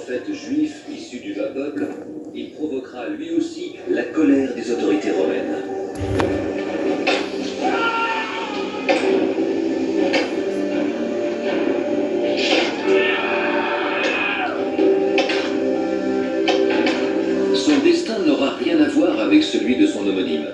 prophète juif issu du bas peuple, il provoquera lui aussi la colère des autorités romaines. Son destin n'aura rien à voir avec celui de son homonyme.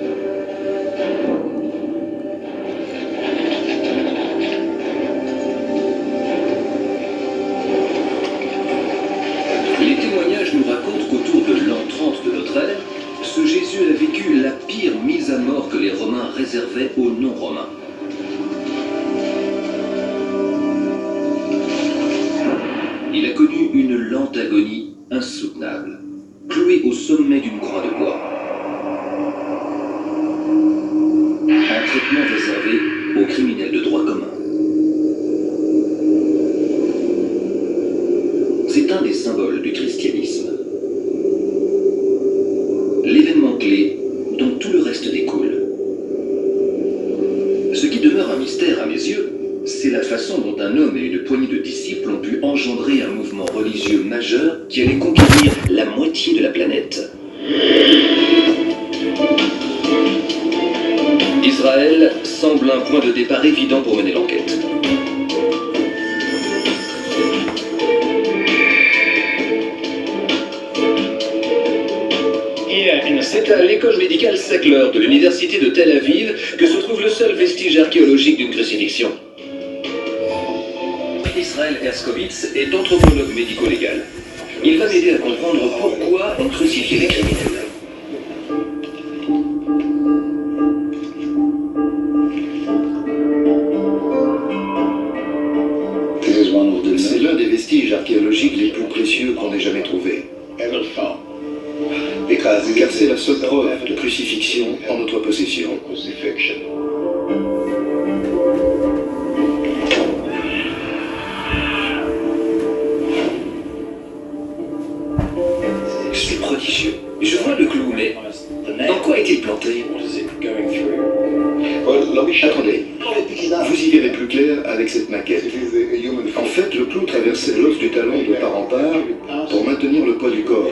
Les témoignages nous racontent qu'autour de l'an 30 de notre ère, ce Jésus a vécu la pire mise à mort que les Romains réservaient aux non-Romains. Il a connu une lente agonie insoutenable, cloué au sommet d'une croix de bois. Un traitement réservé aux criminels de droit commun. C'est un des symboles du christianisme. L'événement clé dont tout le reste découle. Ce qui demeure un mystère à mes yeux, c'est la façon dont un homme et une poignée de disciples ont pu engendrer un mouvement religieux majeur qui allait conquérir la moitié de la planète. Israël semble un point de départ évident pour mener l'enquête. C'est à l'école médicale Sackler de l'université de Tel Aviv que se trouve le seul vestige archéologique d'une crucifixion. Israël Herskovitz est anthropologue médico-légal. Il va m'aider à comprendre pourquoi on crucifiait les criminels. C'est l'un des vestiges archéologiques les plus précieux qu'on ait jamais trouvés. Car c'est la seule preuve de crucifixion en notre possession. C'est prodigieux. Je vois le clou, mais dans quoi est-il planté? Attendez, vous y verrez plus clair avec cette maquette. En fait, le clou traversait l'os du talon de part en part pour maintenir le poids du corps.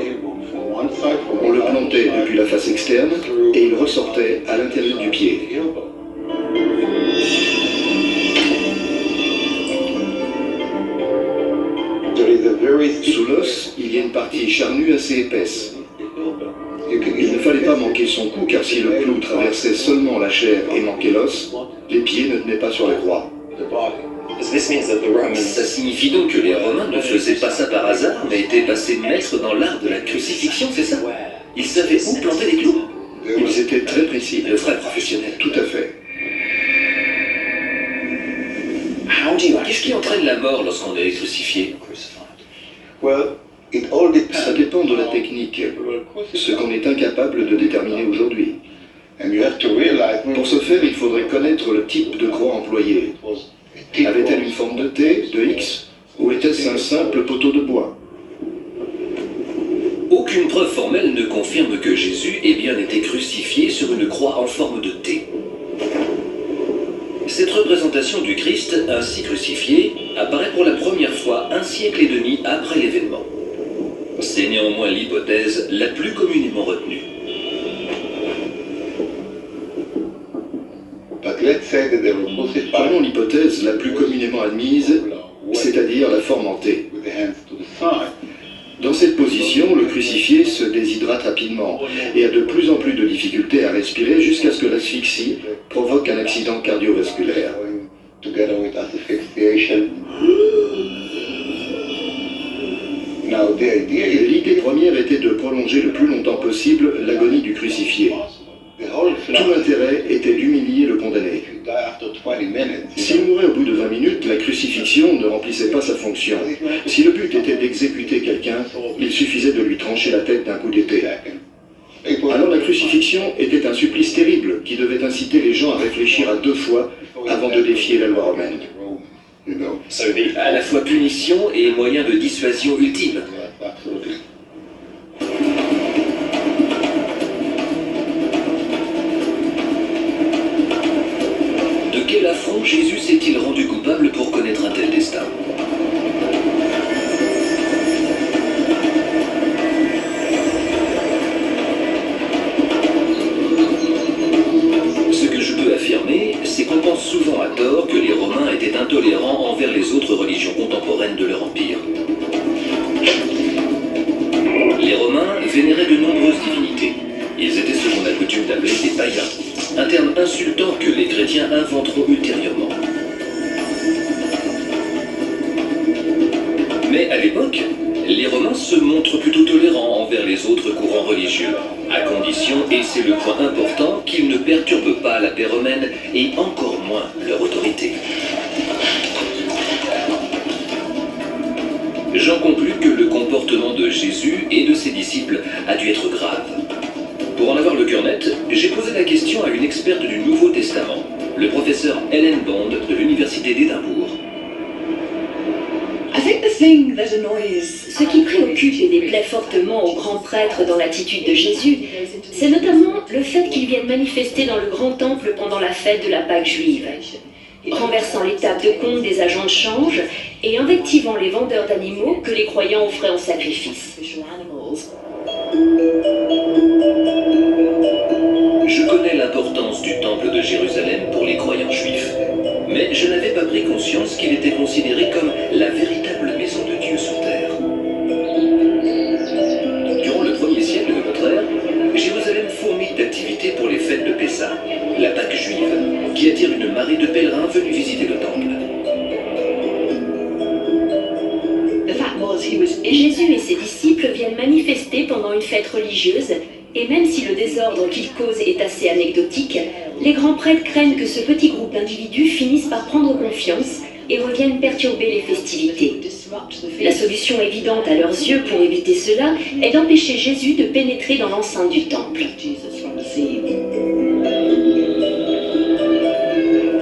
On le plantait depuis la face externe et il ressortait à l'intérieur du pied. Sous l'os, il y a une partie charnue assez épaisse. Il ne fallait pas manquer son coup car si le clou traversait seulement la chair et manquait l'os, les pieds ne tenaient pas sur la croix. Ça signifie donc que les Romains ne faisaient pas ça par hasard, mais étaient passés maîtres dans l'art de la crucifixion, c'est ça? Ils savaient où planter les clous? Ils étaient très précis. De vrais professionnels. Tout à fait. Qu'est-ce qui entraîne la mort lorsqu'on est crucifié? Ça dépend de la technique, ce qu'on est incapable de déterminer aujourd'hui. Pour ce faire, il faudrait connaître le type de croix employée. Avait-elle une forme de T, de X, ou était-ce un simple poteau de bois? Aucune preuve formelle ne confirme que Jésus ait bien été crucifié sur une croix en forme de T. Cette représentation du Christ, ainsi crucifié, apparaît pour la première fois un siècle et demi après l'événement. C'est néanmoins l'hypothèse la plus communément retenue. Prenons l'hypothèse la plus communément admise, c'est-à-dire la forme en T. Dans cette position, le crucifié se déshydrate rapidement et a de plus en plus de difficultés à respirer jusqu'à ce que l'asphyxie provoque un accident cardiovasculaire. L'idée première était de prolonger le plus longtemps possible l'agonie du crucifié. Tout l'intérêt était d'humilier le condamné. S'il mourait au bout de 20 minutes, la crucifixion ne remplissait pas sa fonction. Si le but était d'exécuter quelqu'un, il suffisait de lui trancher la tête d'un coup d'épée. Alors la crucifixion était un supplice terrible qui devait inciter les gens à réfléchir à 2 fois avant de défier la loi romaine. À la fois punition et moyen de dissuasion ultime. De quel affront Jésus s'est-il rendu coupable pour connaître un tel destin? insultant que les chrétiens inventeront ultérieurement. Mais à l'époque, les Romains se montrent plutôt tolérants envers les autres courants religieux, à condition, et c'est le point important, qu'ils ne perturbent pas la paix romaine et encore moins leur autorité. J'en conclus que le comportement de Jésus et de ses disciples a dû être grave. Pour en avoir le cœur net, j'ai posé la question à une experte du Nouveau Testament, le professeur Ellen Bond de l'Université d'Édimbourg. Ce qui préoccupe et déplaît fortement aux grands prêtres dans l'attitude de Jésus, c'est notamment le fait qu'ils viennent manifester dans le grand temple pendant la fête de la Pâque juive, renversant les tables de compte des agents de change et invectivant les vendeurs d'animaux que les croyants offraient en sacrifice. Je connais l'importance du temple de Jérusalem pour les croyants juifs, mais je n'avais pas pris conscience qu'il était considéré comme la véritable maison de Dieu sur terre. Durant le 1er siècle, au contraire, Jérusalem fourmille d'activités pour les fêtes de Pessah, la Pâque juive, qui attire une marée de pèlerins venus visiter le temple. Jésus et ses disciples viennent manifester pendant une fête religieuse, et même si le désordre qu'ils causent est assez anecdotique, les grands prêtres craignent que ce petit groupe d'individus finisse par prendre confiance et reviennent perturber les festivités. La solution évidente à leurs yeux pour éviter cela est d'empêcher Jésus de pénétrer dans l'enceinte du temple.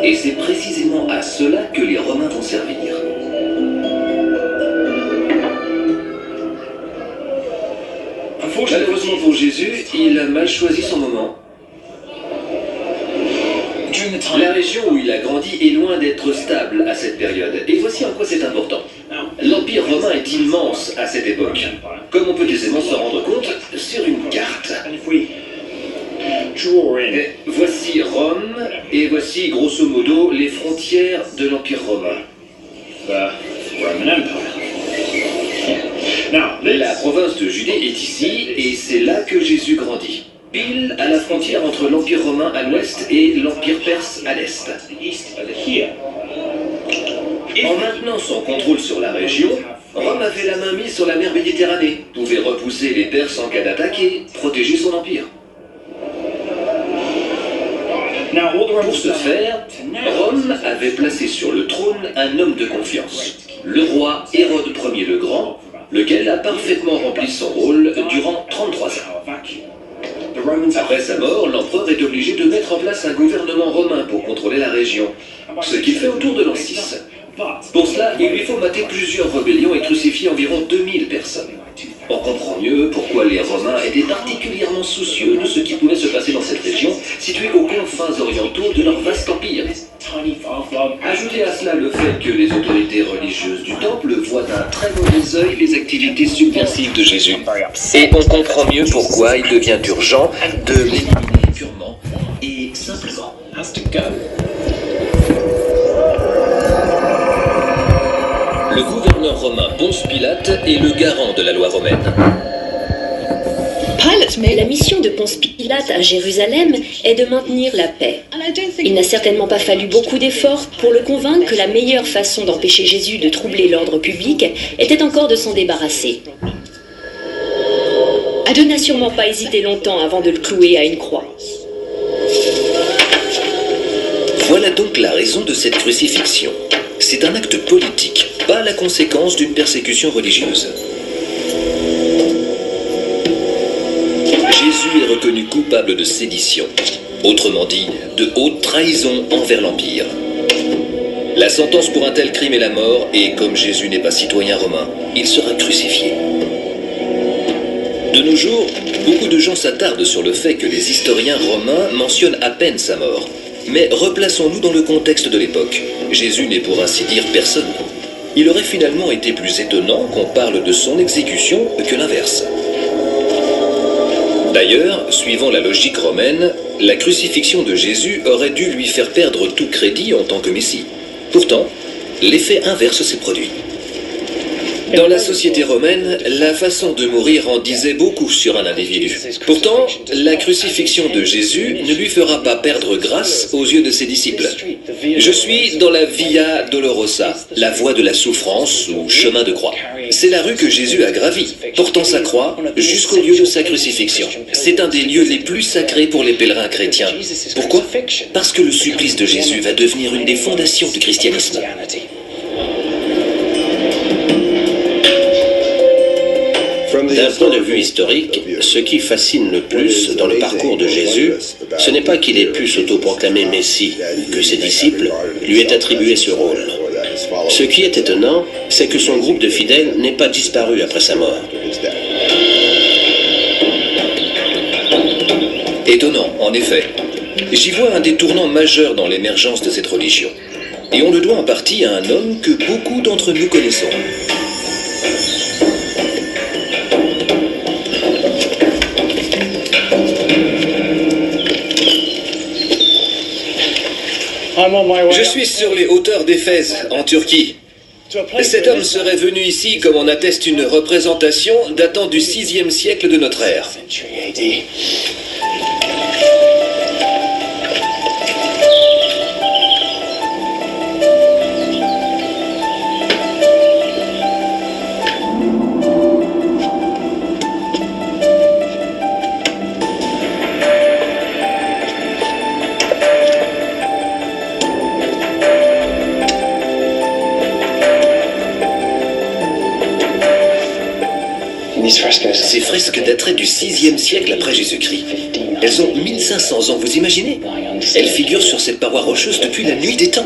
Et c'est précisément à cela que les Romains vont servir. Malheureusement pour Jésus, il a mal choisi son moment. La région où il a grandi est loin d'être stable à cette période. Et voici en quoi c'est important. L'Empire romain est immense à cette époque, comme on peut aisément s'en rendre compte sur une carte. Et voici Rome, et voici grosso modo les frontières de l'Empire romain. La province de Judée est ici, et c'est là que Jésus grandit, pile à la frontière entre l'Empire romain à l'ouest et l'Empire perse à l'est. En maintenant son contrôle sur la région, Rome avait la main mise sur la mer Méditerranée, pouvait repousser les Perses en cas d'attaque et protéger son empire. Pour ce faire, Rome avait placé sur le trône un homme de confiance, le roi Hérode Ier le Grand, lequel a parfaitement rempli son rôle durant 33 ans. Après sa mort, l'empereur est obligé de mettre en place un gouvernement romain pour contrôler la région, ce qu'il fait autour de l'an 6. Pour cela, il lui faut mater plusieurs rébellions et crucifier environ 2000 personnes. On comprend mieux pourquoi les Romains étaient particulièrement soucieux de ce qui pouvait se passer dans cette région, située aux confins orientaux de leur vaste empire. Ajoutez à cela le fait que les autorités religieuses du temple voient d'un très mauvais œil les activités subversives de Jésus. Et on comprend mieux pourquoi il devient urgent de l'éliminer purement et simplement. Le gouverneur romain Ponce Pilate est le garant de la loi romaine. La mission de Ponce Pilate à Jérusalem est de maintenir la paix. Il n'a certainement pas fallu beaucoup d'efforts pour le convaincre que la meilleure façon d'empêcher Jésus de troubler l'ordre public était encore de s'en débarrasser. Dieu n'a sûrement pas hésité longtemps avant de le clouer à une croix. Voilà donc la raison de cette crucifixion. C'est un acte politique, pas la conséquence d'une persécution religieuse. Jésus est reconnu coupable de sédition, autrement dit, de haute trahison envers l'Empire. La sentence pour un tel crime est la mort, et comme Jésus n'est pas citoyen romain, il sera crucifié. De nos jours, beaucoup de gens s'attardent sur le fait que les historiens romains mentionnent à peine sa mort. Mais replaçons-nous dans le contexte de l'époque. Jésus n'est pour ainsi dire personne. Il aurait finalement été plus étonnant qu'on parle de son exécution que l'inverse. D'ailleurs, suivant la logique romaine, la crucifixion de Jésus aurait dû lui faire perdre tout crédit en tant que Messie. Pourtant, l'effet inverse s'est produit. Dans la société romaine, la façon de mourir en disait beaucoup sur un individu. Pourtant, la crucifixion de Jésus ne lui fera pas perdre grâce aux yeux de ses disciples. Je suis dans la Via Dolorosa, la voie de la souffrance ou chemin de croix. C'est la rue que Jésus a gravie, portant sa croix jusqu'au lieu de sa crucifixion. C'est un des lieux les plus sacrés pour les pèlerins chrétiens. Pourquoi? Parce que le supplice de Jésus va devenir une des fondations du christianisme. D'un point de vue historique, ce qui fascine le plus dans le parcours de Jésus, ce n'est pas qu'il ait pu s'autoproclamer Messie, que ses disciples lui aient attribué ce rôle. Ce qui est étonnant, c'est que son groupe de fidèles n'ait pas disparu après sa mort. Étonnant, en effet. J'y vois un des tournants majeurs dans l'émergence de cette religion. Et on le doit en partie à un homme que beaucoup d'entre nous connaissons. Je suis sur les hauteurs d'Éphèse, en Turquie. Cet homme serait venu ici, comme en atteste une représentation datant du 6e siècle de notre ère. Ces fresques dateraient du 6e siècle après Jésus-Christ. Elles ont 1500 ans, vous imaginez? Elles figurent sur cette paroi rocheuse depuis la nuit des temps.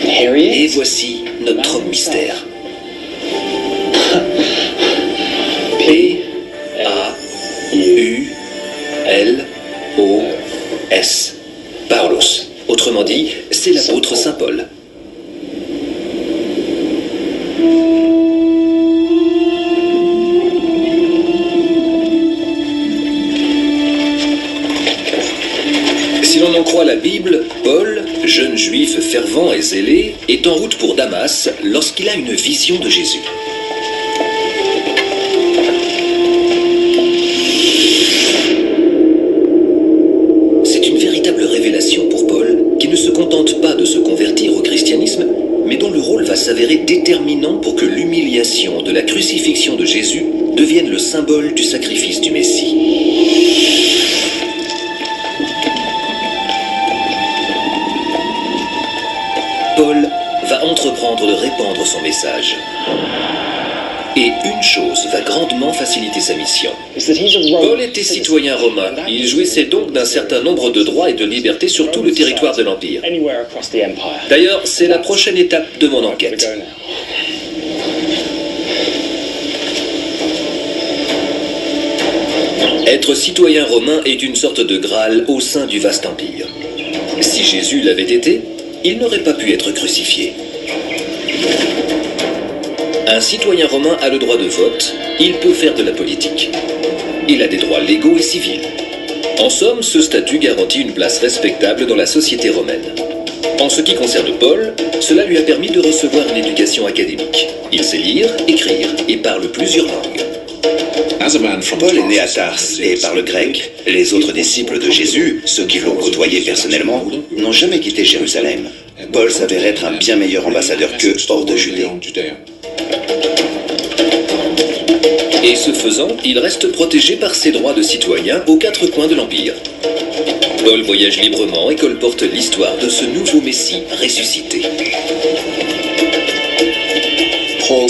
Et voici notre homme mystère. P-A-U-L-O-S. Paulos. Autrement dit, c'est l'apôtre Saint Paul. Si l'on en croit la Bible, Paul, jeune juif fervent et zélé, est en route pour Damas lorsqu'il a une vision de Jésus. C'est une véritable révélation pour Paul, qui ne se contente pas de se convertir au christianisme, mais dont le rôle va s'avérer déterminant pour que l'humiliation de la crucifixion de Jésus devienne le symbole du sacrifice du Messie. Paul va entreprendre de répandre son message. Et une chose va grandement faciliter sa mission. Paul était citoyen romain. Il jouissait donc d'un certain nombre de droits et de libertés sur tout le territoire de l'Empire. D'ailleurs, c'est la prochaine étape de mon enquête. Être citoyen romain est une sorte de Graal au sein du vaste empire. Si Jésus l'avait été, il n'aurait pas pu être crucifié. Un citoyen romain a le droit de vote, il peut faire de la politique. Il a des droits légaux et civils. En somme, ce statut garantit une place respectable dans la société romaine. En ce qui concerne Paul, cela lui a permis de recevoir une éducation académique. Il sait lire, écrire et parle plusieurs langues. Paul est né à Tars et parle grec. Les autres disciples de Jésus, ceux qui l'ont côtoyé personnellement, n'ont jamais quitté Jérusalem. Paul s'avère être un bien meilleur ambassadeur qu'eux hors de Judée. Et ce faisant, il reste protégé par ses droits de citoyen aux quatre coins de l'Empire. Paul voyage librement et colporte l'histoire de ce nouveau Messie ressuscité. Paul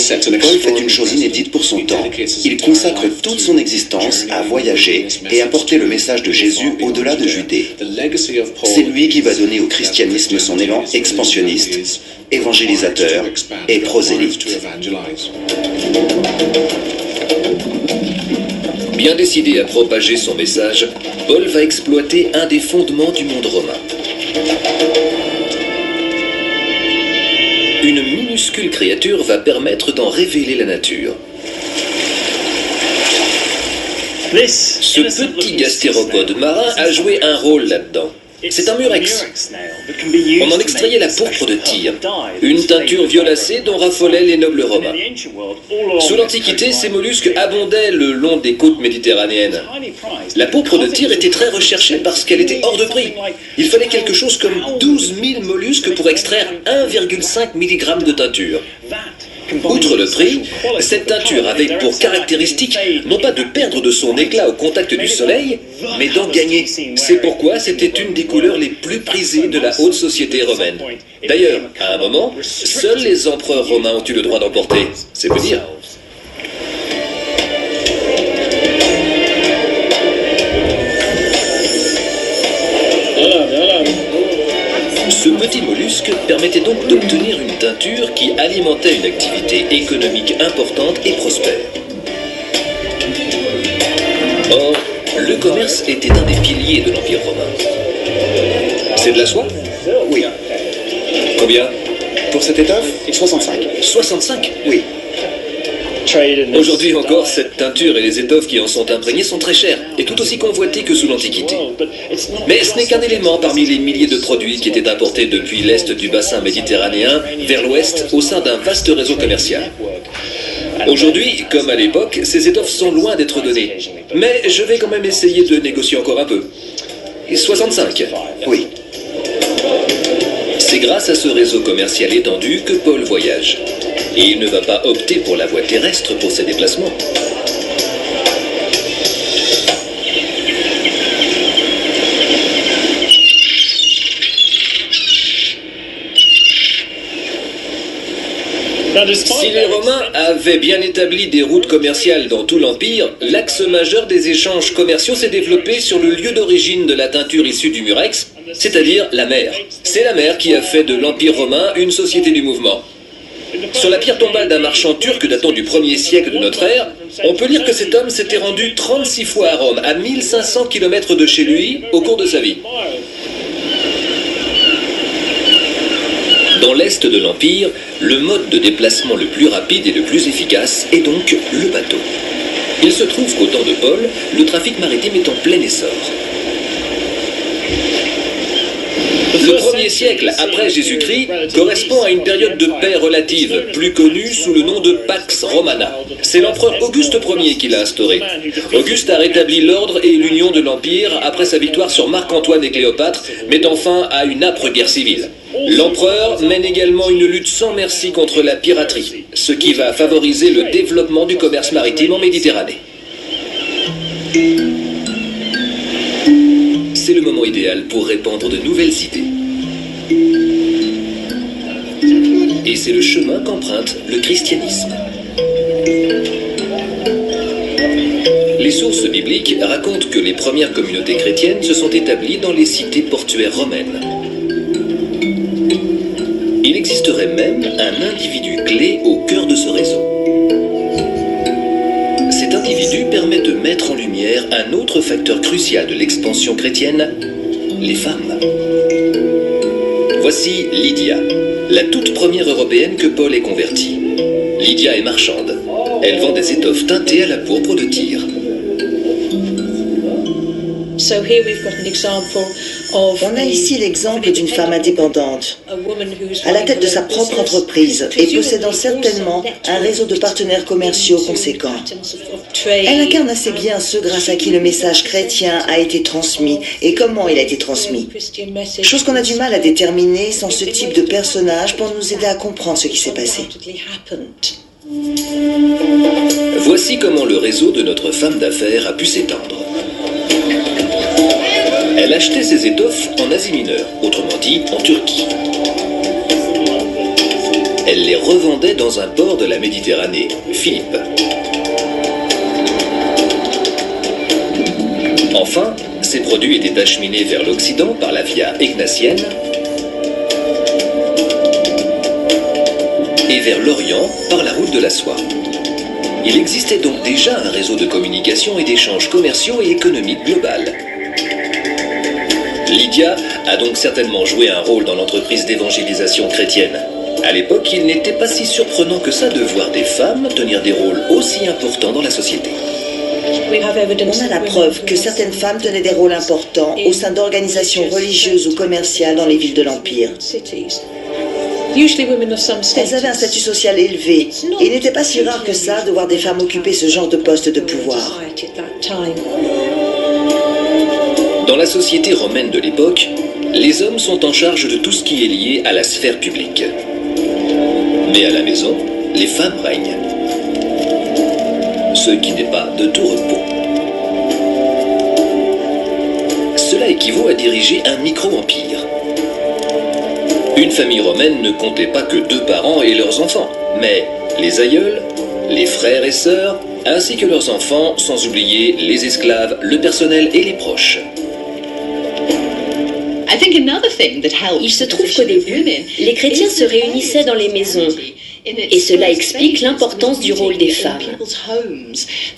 fait une chose inédite pour son temps. Il consacre toute son existence à voyager et à porter le message de Jésus au-delà de Judée. C'est lui qui va donner au christianisme son élan expansionniste, évangélisateur et prosélyte. Bien décidé à propager son message, Paul va exploiter un des fondements du monde romain. Une minuscule créature va permettre d'en révéler la nature. Ce petit gastéropode marin a joué un rôle là-dedans. C'est un murex. On en extrayait la pourpre de Tyr, une teinture violacée dont raffolaient les nobles romains. Sous l'Antiquité, ces mollusques abondaient le long des côtes méditerranéennes. La pourpre de Tyr était très recherchée parce qu'elle était hors de prix. Il fallait quelque chose comme 12 000 mollusques pour extraire 1,5 mg de teinture. Outre le prix, cette teinture avait pour caractéristique non pas de perdre de son éclat au contact du soleil, mais d'en gagner. C'est pourquoi c'était une des couleurs les plus prisées de la haute société romaine. D'ailleurs, à un moment, seuls les empereurs romains ont eu le droit d'en porter. C'est peu dire. Ce petit mollusque permettait donc d'obtenir une teinture qui alimentait une activité économique importante et prospère. Or, le commerce était un des piliers de l'Empire romain. C'est de la soie? Oui. Combien? Pour cette étoffe, 65. 65? Oui. Aujourd'hui encore, cette teinture et les étoffes qui en sont imprégnées sont très chères, et tout aussi convoitées que sous l'Antiquité. Mais ce n'est qu'un élément parmi les milliers de produits qui étaient importés depuis l'est du bassin méditerranéen vers l'ouest au sein d'un vaste réseau commercial. Aujourd'hui, comme à l'époque, ces étoffes sont loin d'être données. Mais je vais quand même essayer de négocier encore un peu. 65? Oui. C'est grâce à ce réseau commercial étendu que Paul voyage. Et il ne va pas opter pour la voie terrestre pour ses déplacements. Si les Romains avaient bien établi des routes commerciales dans tout l'Empire, l'axe majeur des échanges commerciaux s'est développé sur le lieu d'origine de la teinture issue du murex, c'est-à-dire la mer. C'est la mer qui a fait de l'Empire romain une société du mouvement. Sur la pierre tombale d'un marchand turc datant du 1er siècle de notre ère, on peut lire que cet homme s'était rendu 36 fois à Rome, à 1500 km de chez lui, au cours de sa vie. Dans l'est de l'Empire, le mode de déplacement le plus rapide et le plus efficace est donc le bateau. Il se trouve qu'au temps de Paul, le trafic maritime est en plein essor. Le 1er siècle après Jésus-Christ correspond à une période de paix relative, plus connue sous le nom de Pax Romana. C'est l'empereur Auguste Ier qui l'a instaurée. Auguste a rétabli l'ordre et l'union de l'Empire après sa victoire sur Marc-Antoine et Cléopâtre, mettant fin à une âpre guerre civile. L'empereur mène également une lutte sans merci contre la piraterie, ce qui va favoriser le développement du commerce maritime en Méditerranée. C'est le moment idéal pour répandre de nouvelles idées. Et c'est le chemin qu'emprunte le christianisme. Les sources bibliques racontent que les premières communautés chrétiennes se sont établies dans les cités portuaires romaines. Il existerait même un individu clé au cœur de ce réseau. Cet individu permet de mettre en lumière un autre facteur crucial de l'expansion chrétienne, les femmes. Voici Lydia, la toute première européenne que Paul ait convertie. Lydia est marchande. Elle vend des étoffes teintées à la pourpre de Tyr. On a ici l'exemple d'une femme indépendante, à la tête de sa propre entreprise et possédant certainement un réseau de partenaires commerciaux conséquents. Elle incarne assez bien ceux grâce à qui le message chrétien a été transmis et comment il a été transmis. Chose qu'on a du mal à déterminer sans ce type de personnage pour nous aider à comprendre ce qui s'est passé. Voici comment le réseau de notre femme d'affaires a pu s'étendre. Elle achetait ses étoffes en Asie mineure, autrement dit en Turquie. Elle les revendait dans un port de la Méditerranée, Philippe. Enfin, ces produits étaient acheminés vers l'Occident par la via Egnatienne et vers l'Orient par la route de la soie. Il existait donc déjà un réseau de communication et d'échanges commerciaux et économiques global. Lydia a donc certainement joué un rôle dans l'entreprise d'évangélisation chrétienne. À l'époque, il n'était pas si surprenant que ça de voir des femmes tenir des rôles aussi importants dans la société. On a la preuve que certaines femmes tenaient des rôles importants au sein d'organisations religieuses ou commerciales dans les villes de l'Empire. Elles avaient un statut social élevé et il n'était pas si rare que ça de voir des femmes occuper ce genre de poste de pouvoir. Dans la société romaine de l'époque, les hommes sont en charge de tout ce qui est lié à la sphère publique. Mais à la maison, les femmes règnent. Ce qui n'est pas de tout repos. Cela équivaut à diriger un micro-empire. Une famille romaine ne comptait pas que 2 parents et leurs enfants, mais les aïeuls, les frères et sœurs, ainsi que leurs enfants, sans oublier les esclaves, le personnel et les proches. Il se trouve qu'au début, les chrétiens se réunissaient dans les maisons. Et cela explique l'importance du rôle des femmes.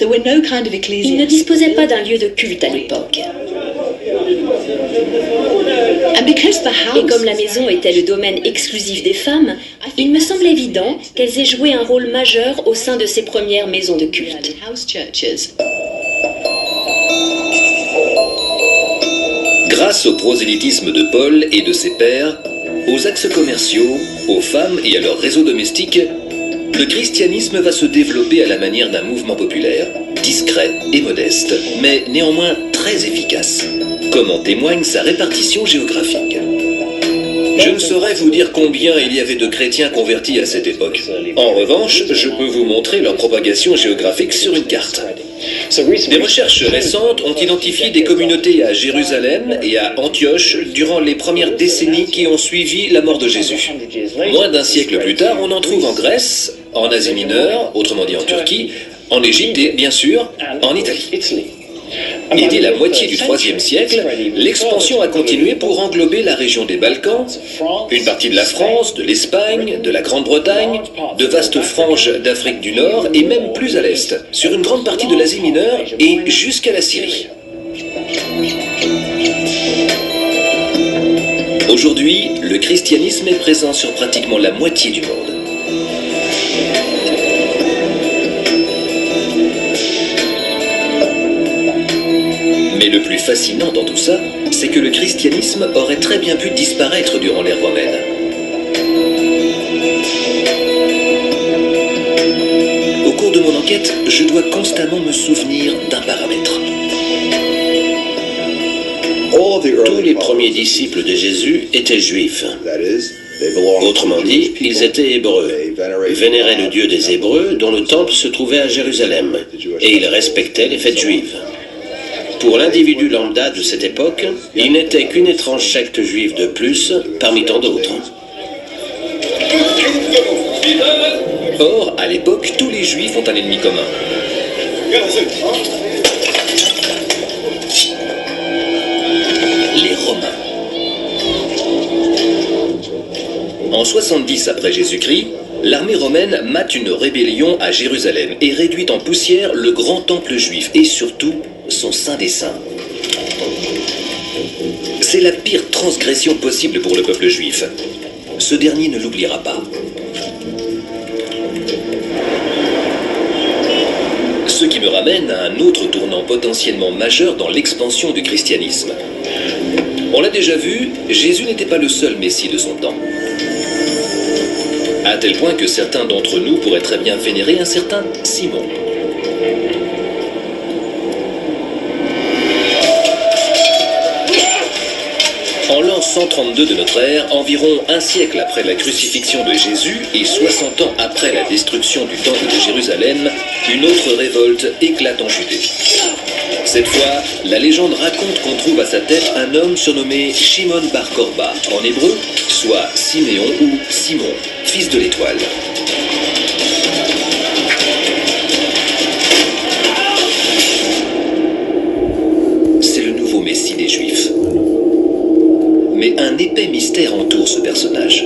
Ils ne disposaient pas d'un lieu de culte à l'époque. Et comme la maison était le domaine exclusif des femmes, il me semble évident qu'elles aient joué un rôle majeur au sein de ces premières maisons de culte. Grâce au prosélytisme de Paul et de ses pairs, aux axes commerciaux, aux femmes et à leur réseau domestique, le christianisme va se développer à la manière d'un mouvement populaire, discret et modeste, mais néanmoins très efficace, comme en témoigne sa répartition géographique. Je ne saurais vous dire combien il y avait de chrétiens convertis à cette époque. En revanche, je peux vous montrer leur propagation géographique sur une carte. Des recherches récentes ont identifié des communautés à Jérusalem et à Antioche durant les premières décennies qui ont suivi la mort de Jésus. Moins d'un siècle plus tard, on en trouve en Grèce, en Asie mineure, autrement dit en Turquie, en Égypte et, bien sûr, en Italie. Et dès la moitié du IIIe siècle, l'expansion a continué pour englober la région des Balkans, une partie de la France, de l'Espagne, de la Grande-Bretagne, de vastes franges d'Afrique du Nord et même plus à l'est, sur une grande partie de l'Asie mineure et jusqu'à la Syrie. Aujourd'hui, le christianisme est présent sur pratiquement la moitié du monde. Mais le plus fascinant dans tout ça, c'est que le christianisme aurait très bien pu disparaître durant l'ère romaine. Au cours de mon enquête, je dois constamment me souvenir d'un paramètre. Tous les premiers disciples de Jésus étaient juifs. Autrement dit, ils étaient hébreux, vénéraient le Dieu des Hébreux dont le temple se trouvait à Jérusalem, et ils respectaient les fêtes juives. Pour l'individu lambda de cette époque, il n'était qu'une étrange secte juive de plus parmi tant d'autres. Or, à l'époque, tous les juifs ont un ennemi commun. Les Romains. En 70 après Jésus-Christ, l'armée romaine mate une rébellion à Jérusalem et réduit en poussière le grand temple juif et surtout son saint des saints. C'est la pire transgression possible pour le peuple juif. Ce dernier ne l'oubliera pas. Ce qui me ramène à un autre tournant potentiellement majeur dans l'expansion du christianisme. On l'a déjà vu, Jésus n'était pas le seul Messie de son temps. À tel point que certains d'entre nous pourraient très bien vénérer un certain Simon. En l'an 132 de notre ère, environ un siècle après la crucifixion de Jésus et 60 ans après la destruction du temple de Jérusalem, une autre révolte éclate en Judée. Cette fois, la légende raconte qu'on trouve à sa tête un homme surnommé Shimon bar Korba, en hébreu, soit Siméon ou Simon, fils de l'étoile. C'est le nouveau Messie des Juifs. Mais un épais mystère entoure ce personnage.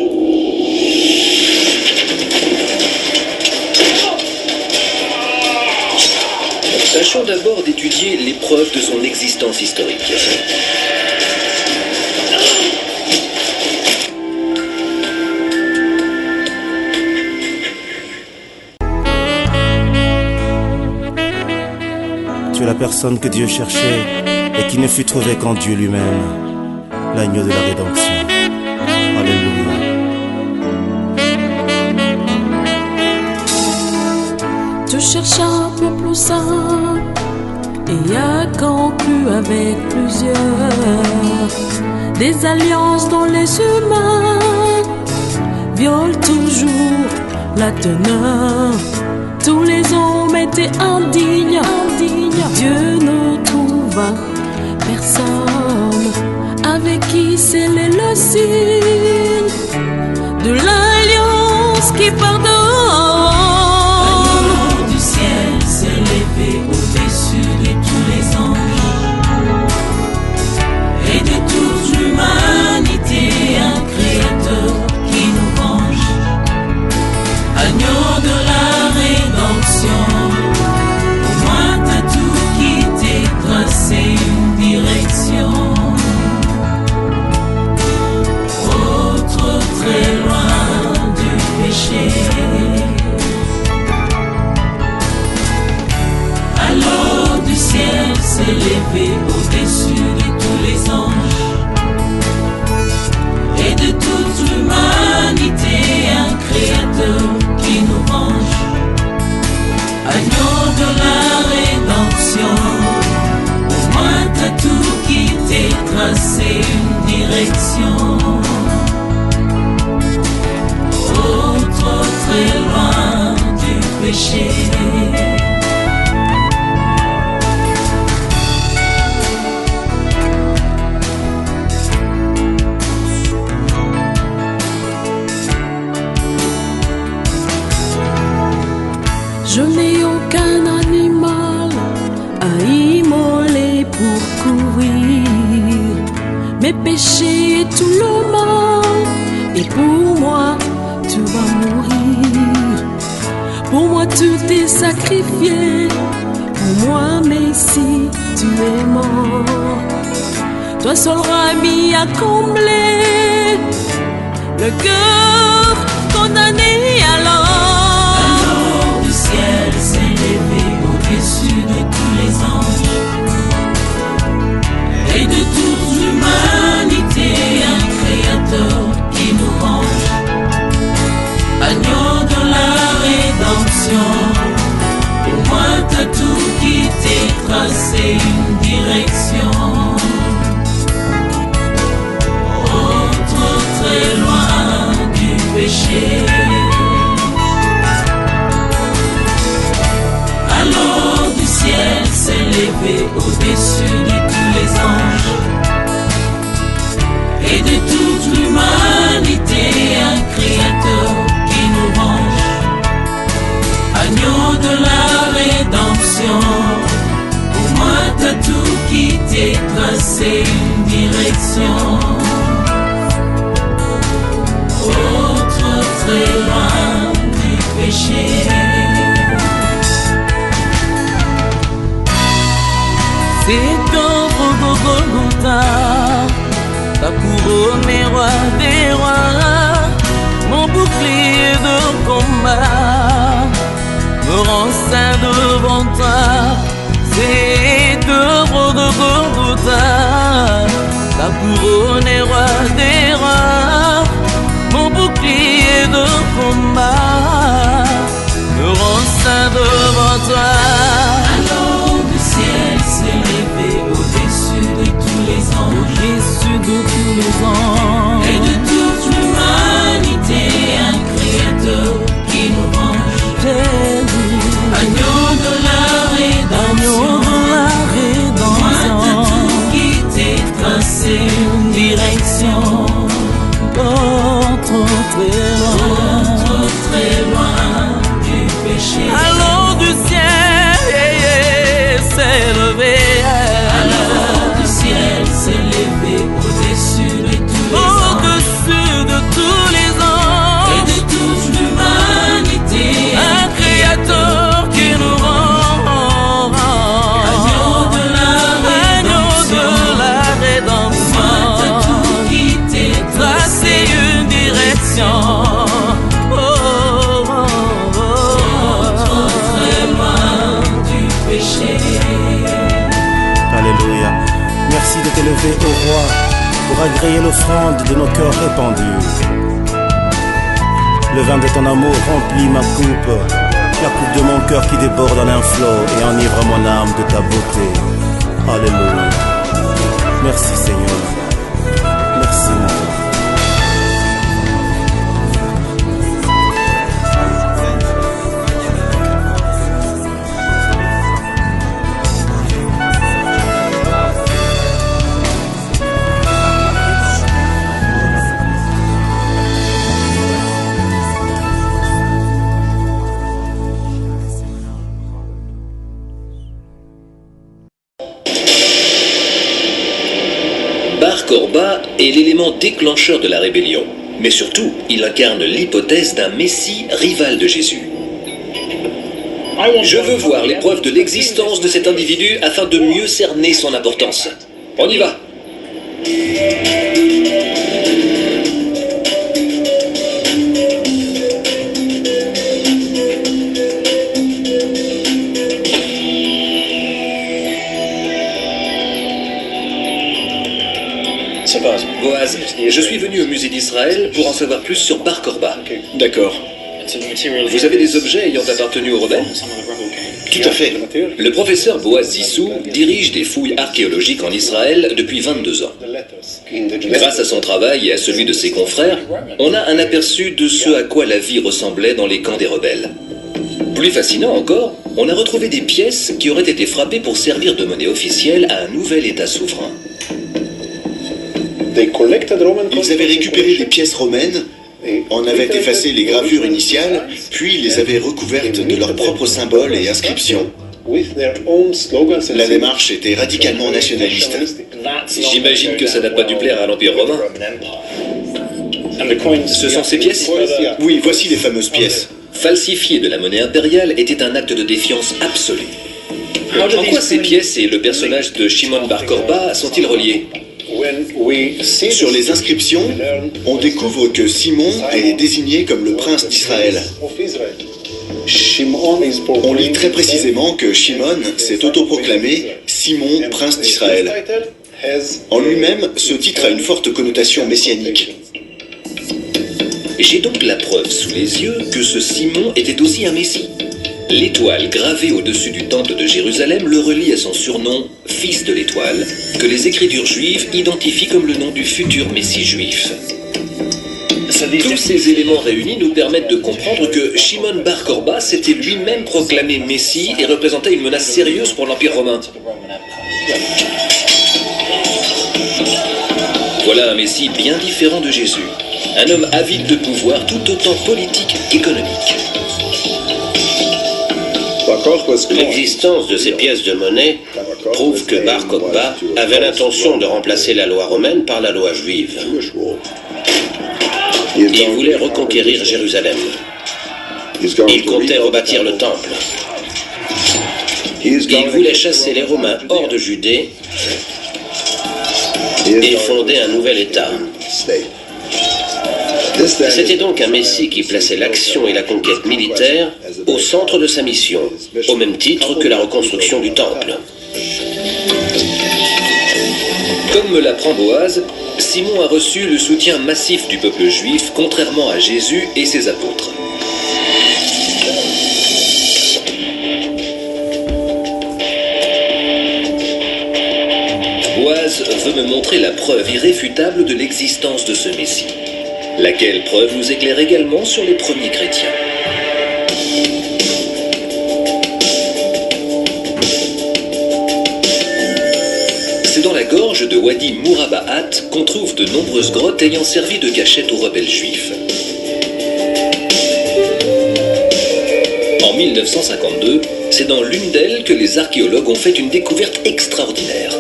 Tâchons d'abord d'étudier les preuves de son existence historique. Tu fut la personne que Dieu cherchait et qui ne fut trouvée qu'en Dieu lui-même, l'agneau de la rédemption. Alléluia. Tu cherches un peuple saint et a conclu avec plusieurs des alliances dont les humains violent toujours la teneur. Tous les hommes étaient indignes. Dieu ne trouva personne avec qui sceller le signe de l'alliance qui pardonne. L'agneau du ciel s'est levé au-dessus de tous les anges et de toute l'humanité, un créateur qui nous venge. Agneau de la rédemption, au moins t'as tout quitté, tracé une direction. Autre très loin du péché. Alors du ciel s'est levé au-dessus de tous les anges et de toute l'humanité, un créateur qui nous venge. Agneau de la rédemption, au moins t'as tout quitté, tracé une direction. Autre très loin du péché. Je n'ai aucun animal à immoler pour couvrir mes péchés et tout le mal. Et pour moi, tu vas mourir. Pour moi, tu t'es sacrifié. Pour moi, Messie, tu es mort. Toi seul Rami a comblé le cœur condamné alors. Le ciel s'est levé au-dessus de tous les anges et de toute l'humanité, un créateur qui nous venge. Agneau de la rédemption, au moins t'as tout quitté, tracé une direction. Autre très loin du péché. Alors du ciel s'est levé au-dessus de tous les anges et de toute l'humanité, un créateur qui nous venge. Agneau de la rédemption, au moins t'as tout quitté, tracé une direction. Autre très loin du péché. C'est au Golgotha, ta couronne est roi des rois, mon bouclier de combat me rend saint devant toi. C'est au Golgotha, ta couronne est roi des rois, mon bouclier de combat me rend saint devant toi. Alors du ciel s'est levé au-dessus de tous les anges, au-dessus de tous les anges et de toute l'humanité, un créateur qui nous venge. Agneau de la rédemption, moi t'as tout quitté, tracé une direction. Autre très loin. paix au roi pour agréer l'offrande de nos cœurs répandus. Le vin de ton amour remplit ma coupe, la coupe de mon cœur qui déborde en un flot et enivre mon âme de ta beauté. Alléluia. Merci Seigneur. Merci mon roi. Bar Korba est l'élément déclencheur de la rébellion, mais surtout, il incarne l'hypothèse d'un Messie rival de Jésus. Je veux voir les preuves de l'existence de cet individu afin de mieux cerner son importance. On y va! Boaz, je suis venu au musée d'Israël pour en savoir plus sur Bar Korba. D'accord. Vous avez des objets ayant appartenu aux rebelles? Tout à fait. Le professeur Boaz Zissou dirige des fouilles archéologiques en Israël depuis 22 ans. Grâce à son travail et à celui de ses confrères, on a un aperçu de ce à quoi la vie ressemblait dans les camps des rebelles. Plus fascinant encore, on a retrouvé des pièces qui auraient été frappées pour servir de monnaie officielle à un nouvel État souverain. Ils avaient récupéré des pièces romaines, en avaient effacé les gravures initiales, puis les avaient recouvertes de leurs propres symboles et inscriptions. La démarche était radicalement nationaliste. J'imagine que ça n'a pas dû plaire à l'Empire romain. Ce sont ces pièces? Oui, voici les fameuses pièces. Falsifier de la monnaie impériale était un acte de défiance absolue. En quoi ces pièces et le personnage de Shimon Bar Korba sont-ils reliés? Sur les inscriptions, on découvre que Simon est désigné comme le prince d'Israël. On lit très précisément que Shimon s'est autoproclamé Simon, prince d'Israël. En lui-même, ce titre a une forte connotation messianique. J'ai donc la preuve sous les yeux que ce Simon était aussi un messie. L'étoile gravée au-dessus du temple de Jérusalem le relie à son surnom « Fils de l'étoile », que les écritures juives identifient comme le nom du futur messie juif. Tous ces éléments réunis nous permettent de comprendre que Shimon Bar Korba s'était lui-même proclamé messie et représentait une menace sérieuse pour l'Empire romain. Voilà un messie bien différent de Jésus, un homme avide de pouvoir tout autant politique qu'économique. L'existence de ces pièces de monnaie prouve que Bar Korba avait l'intention de remplacer la loi romaine par la loi juive. Il voulait reconquérir Jérusalem. Il comptait rebâtir le temple. Il voulait chasser les Romains hors de Judée et fonder un nouvel État. C'était donc un messie qui plaçait l'action et la conquête militaire au centre de sa mission, au même titre que la reconstruction du temple. Comme me l'apprend Boaz, Simon a reçu le soutien massif du peuple juif, contrairement à Jésus et ses apôtres. Boaz veut me montrer la preuve irréfutable de l'existence de ce Messie, laquelle preuve nous éclaire également sur les premiers chrétiens. C'est dans la gorge de Wadi Mourabaat qu'on trouve de nombreuses grottes ayant servi de cachette aux rebelles juifs. En 1952, c'est dans l'une d'elles que les archéologues ont fait une découverte extraordinaire.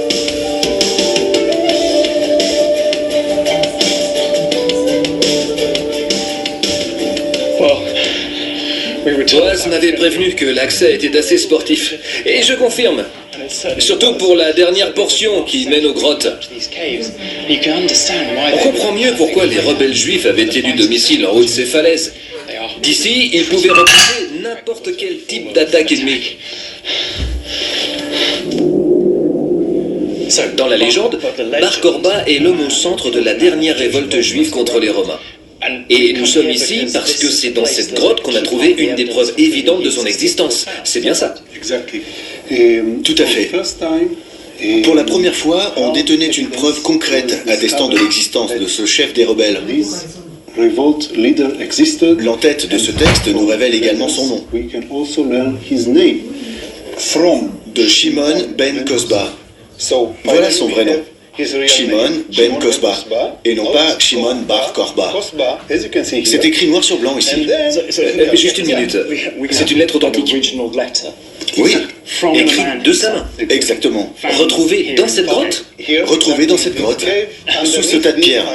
Boaz m'avait prévenu que l'accès était assez sportif, et je confirme. Surtout pour la dernière portion qui mène aux grottes. On comprend mieux pourquoi les rebelles juifs avaient élu domicile en haut de ces falaises. D'ici, ils pouvaient repousser n'importe quel type d'attaque ennemie. Dans la légende, Bar Korba est l'homme au centre de la dernière révolte juive contre les Romains. Et nous sommes ici parce que c'est dans cette grotte qu'on a trouvé une des preuves évidentes de son existence. C'est bien ça? Tout à fait. Pour la première fois, on détenait une preuve concrète attestant de l'existence de ce chef des rebelles. L'entête de ce texte nous révèle également son nom. De Shimon ben Kosba. Voilà son vrai nom. Shimon ben Kosba, et non pas Shimon bar Korba. C'est écrit noir sur blanc ici. Juste une minute. C'est une lettre authentique? Oui. Écrite de sa main. Exactement. Retrouvée dans cette grotte? Retrouvée dans cette grotte, sous ce tas de pierres.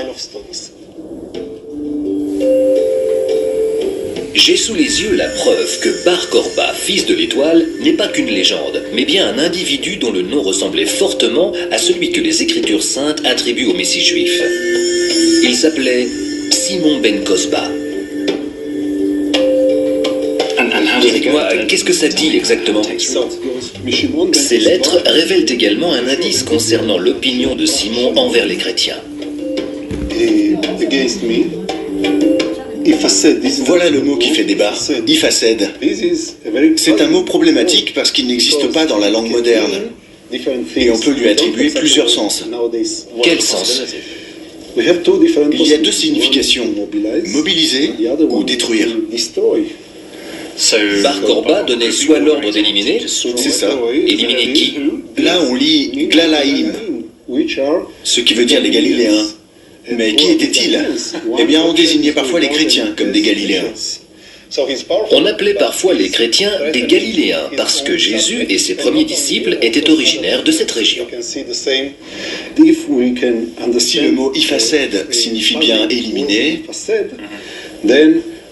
J'ai sous les yeux la preuve que Bar Korba, fils de l'étoile, n'est pas qu'une légende, mais bien un individu dont le nom ressemblait fortement à celui que les Écritures saintes attribuent au Messie juif. Il s'appelait Simon ben Kosba. Dites-moi, qu'est-ce que ça dit exactement? Ces lettres révèlent également un indice concernant l'opinion de Simon envers les chrétiens. Voilà le mot qui fait débat, Ifaced. C'est un mot problématique parce qu'il n'existe pas dans la langue moderne. Et on peut lui attribuer plusieurs sens. Quel sens? Il y a deux significations, mobiliser ou détruire. Bar Korba donnait soit l'ordre d'éliminer, C'est ça. éliminer qui? Là on lit Glalaïm, ce qui veut dire les Galiléens. Mais qui étaient-ils? Eh bien, on désignait parfois les chrétiens comme des Galiléens. On appelait parfois les chrétiens des Galiléens parce que Jésus et ses premiers disciples étaient originaires de cette région. Si le mot Ifaced signifie bien éliminer,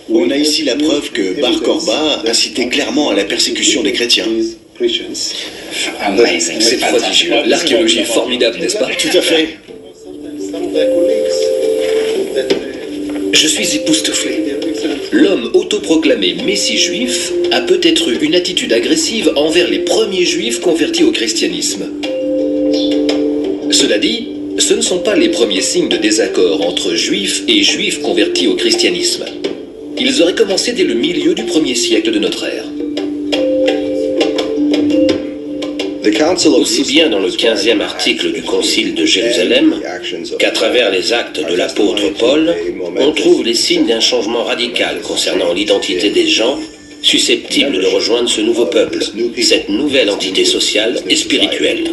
on a ici la preuve que Bar Korba incitait clairement à la persécution des chrétiens. C'est prodigieux. L'archéologie est formidable, n'est-ce pas? Tout à fait. Je suis époustouflé. L'homme autoproclamé Messie juif a peut-être eu une attitude agressive envers les premiers juifs convertis au christianisme. Cela dit, ce ne sont pas les premiers signes de désaccord entre juifs et juifs convertis au christianisme. Ils auraient commencé dès le milieu du 1er siècle de notre ère. Aussi bien dans le 15e article du Concile de Jérusalem qu'à travers les actes de l'apôtre Paul, on trouve les signes d'un changement radical concernant l'identité des gens susceptibles de rejoindre ce nouveau peuple, cette nouvelle entité sociale et spirituelle.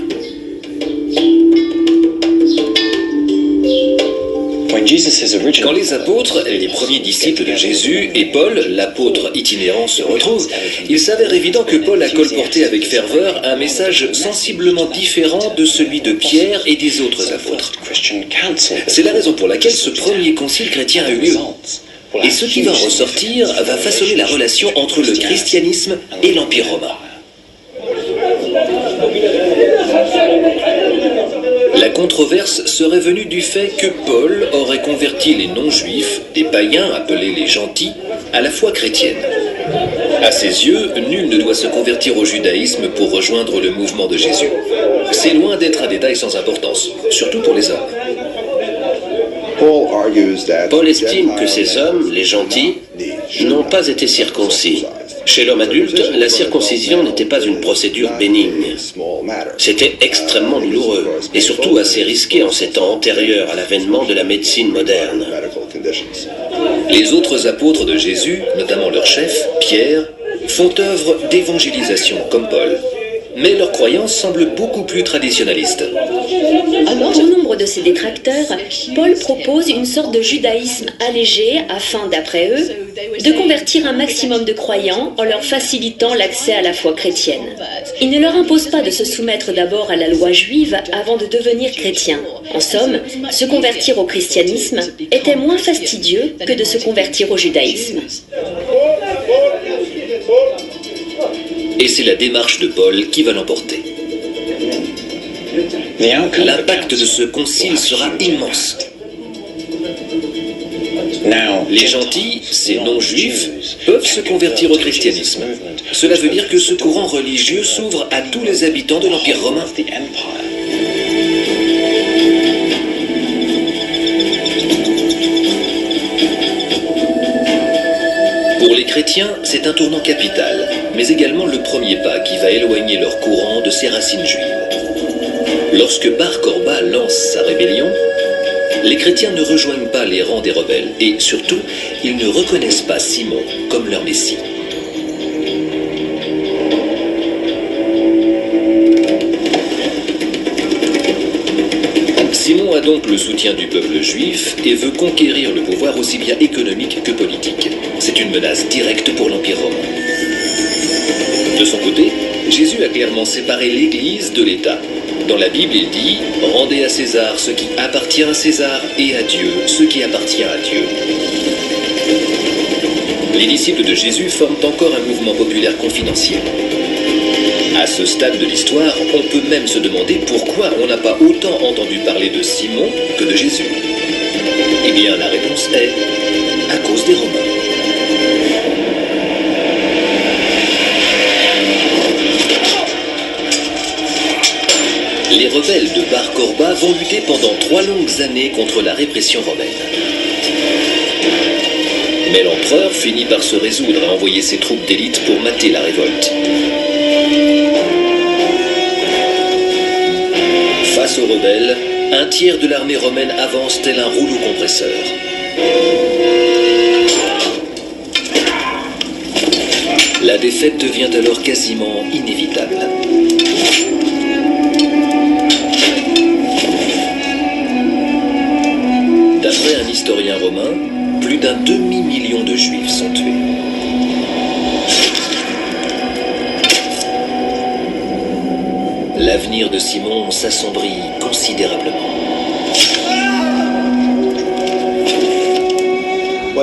Quand les apôtres, les premiers disciples de Jésus, et Paul, l'apôtre itinérant, se retrouvent, il s'avère évident que Paul a colporté avec ferveur un message sensiblement différent de celui de Pierre et des autres apôtres. C'est la raison pour laquelle ce premier concile chrétien a eu lieu. Et ce qui va en ressortir va façonner la relation entre le christianisme et l'Empire romain. La controverse serait venue du fait que Paul aurait converti les non-juifs, des païens appelés les gentils, à la foi chrétienne. À ses yeux, nul ne doit se convertir au judaïsme pour rejoindre le mouvement de Jésus. C'est loin d'être un détail sans importance, surtout pour les hommes. Paul estime que ces hommes, les gentils, n'ont pas été circoncis. Chez l'homme adulte, la circoncision n'était pas une procédure bénigne. C'était extrêmement douloureux et surtout assez risqué en ces temps antérieurs à l'avènement de la médecine moderne. Les autres apôtres de Jésus, notamment leur chef, Pierre, font œuvre d'évangélisation comme Paul. Mais leur croyance semble beaucoup plus traditionnaliste. Au nombre de ses détracteurs, Paul propose une sorte de judaïsme allégé afin, d'après eux, de convertir un maximum de croyants en leur facilitant l'accès à la foi chrétienne. Il ne leur impose pas de se soumettre d'abord à la loi juive avant de devenir chrétien. En somme, se convertir au christianisme était moins fastidieux que de se convertir au judaïsme. Et c'est la démarche de Paul qui va l'emporter. L'impact de ce concile sera immense. Les gentils, ces non-juifs, peuvent se convertir au christianisme. Cela veut dire que ce courant religieux s'ouvre à tous les habitants de l'Empire romain. chrétiens, c'est un tournant capital, mais également le premier pas qui va éloigner leur courant de ses racines juives. Lorsque Bar Korba lance sa rébellion, les chrétiens ne rejoignent pas les rangs des rebelles et surtout, ils ne reconnaissent pas Simon comme leur messie. Simon a donc le soutien du peuple juif et veut conquérir le pouvoir aussi bien économique que politique. C'est une menace directe pour l'Empire romain. De son côté, Jésus a clairement séparé l'Église de l'État. Dans la Bible, il dit « Rendez à César ce qui appartient à César et à Dieu ce qui appartient à Dieu ». Les disciples de Jésus forment encore un mouvement populaire confidentiel. À ce stade de l'histoire, on peut même se demander pourquoi on n'a pas autant entendu parler de Simon que de Jésus. Eh bien, la réponse est à cause des Romains. Les rebelles de Bar Korba vont lutter pendant 3 longues années contre la répression romaine. Mais l'empereur finit par se résoudre à envoyer ses troupes d'élite pour mater la révolte. Face aux rebelles, un tiers de l'armée romaine avance tel un rouleau compresseur. La défaite devient alors quasiment inévitable. D'après un historien romain, plus d'un demi-million de Juifs sont tués. L'avenir de Simon s'assombrit considérablement.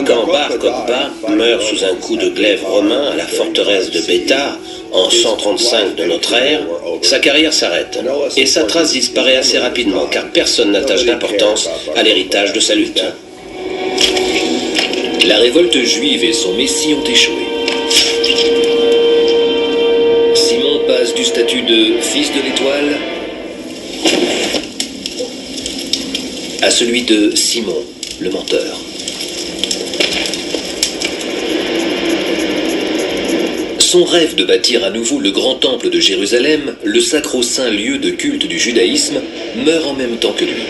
Quand Bar Korba meurt sous un coup de glaive romain à la forteresse de Béthar en 135 de notre ère, sa carrière s'arrête et sa trace disparaît assez rapidement car personne n'attache d'importance à l'héritage de sa lutte. La révolte juive et son messie ont échoué. Simon passe du statut de fils de l'étoile à celui de Simon, le menteur. Son rêve de bâtir à nouveau le grand temple de Jérusalem, le sacro-saint lieu de culte du judaïsme, meurt en même temps que lui.